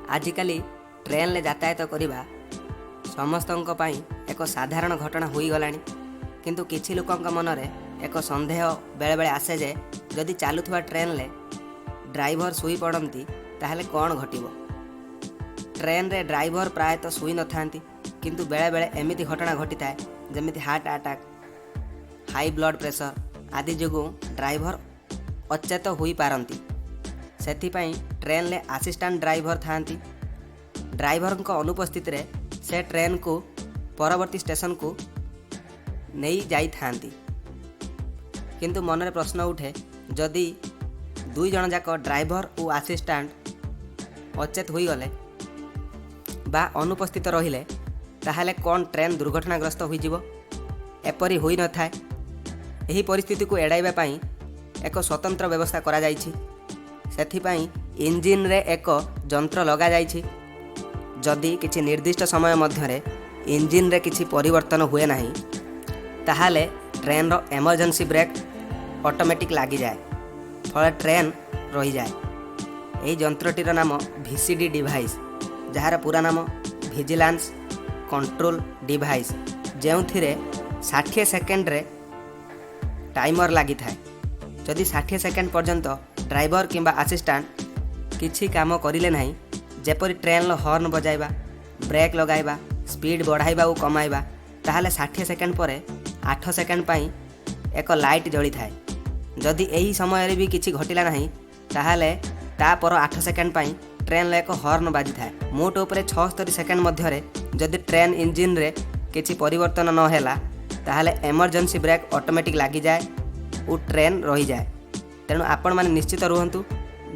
आजिकाली train ले यातायात करवा समस्तों एक साधारण घटना हो गलानी। किंतु किछि लोकंक मनरे एक संदेह बेले बेले आसे जे जदि चलुवा ट्रेन ले ड्राइवर शुई पड़ती ताहले कौन घटिबो। ट्रेन रे ड्राइवर प्रायतः शुई न थांती, किंतु बेले बेले एमिति घटना घटी थाए जमिति heart attack, high blood pressure आदि जोगु ड्राइवर अचेत होई पारंती। सेथिपाई ट्रेन ले असिस्टेंट ड्राइवर थांती। ड्राइवर को अनुपस्थित रे से ट्रेन को परवर्ती स्टेशन को नहीं जाई थांती। किंतु मनरे प्रश्न उठे, जदि दुई जन जाक ड्राइवर और असिस्टेंट अचेत होई गले बा अनुपस्थित रहिले ताहले कौन ट्रेन दुर्घटनाग्रस्त होई जिवो। एपरी होई न थाए। एही परिस्थिति को एड़ाइबा पाई एक स्वतंत्र व्यवस्था करा जाइछि। सेथिपाई इंजिन रे एक जंत्र लगा जाइछि। जदि किछि निर्दिष्ट समय मध्यरे इंजिन रे किछि परिवर्तन हुए नाही ताहाले ट्रेन रो इमरजेंसी ब्रेक ऑटोमेटिक लागी जाए, फल ट्रेन रही जाए। यही जंत्रटीर नाम VCD डिवाइस, जार पूरा नाम विजिलेंस कंट्रोल डिवाइस, जो 60 सेकेंड रे टाइमर लगी थाए। जदि 60 सेकेंड पर्यंत ड्राइवर किंबा असिस्टेंट किछि काम करिले नाही, जेपरि ट्रेन लो हॉर्न बजाइबा, ब्रेक लगाइबा, स्पीड बढ़ाइबा और कमाइबा, ताहले 60 सेकेंड पर 8 सेकेंड पाई एक लाइट जली थाए। जदि यही समय रे भी किछि घटिला नाही ताहले तापर 8 सेकेंड पाई ट्रेन लो एक हॉर्न बाजी थाए। मोट उपरे 76 सेकेंड मध्यरे जदि ट्रेन इंजिन रे किछि परिवर्तन न हैला ताहले इमरजेंसी ब्रेक ऑटोमेटिक लागी जाए और ट्रेन रही जाए। तेणु आपण माने निश्चित रुहंतु,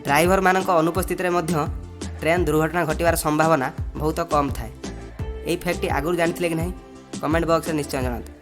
ड्राइवर मानक अनुपस्थित रे मध्य ट्रेन दुर्घटना घटिवार संभावना बहुत कम थाए। यही फैक्ट आगुरी जानिथिले कि नहीं, कमेंट बॉक्स में निश्चय जणातु।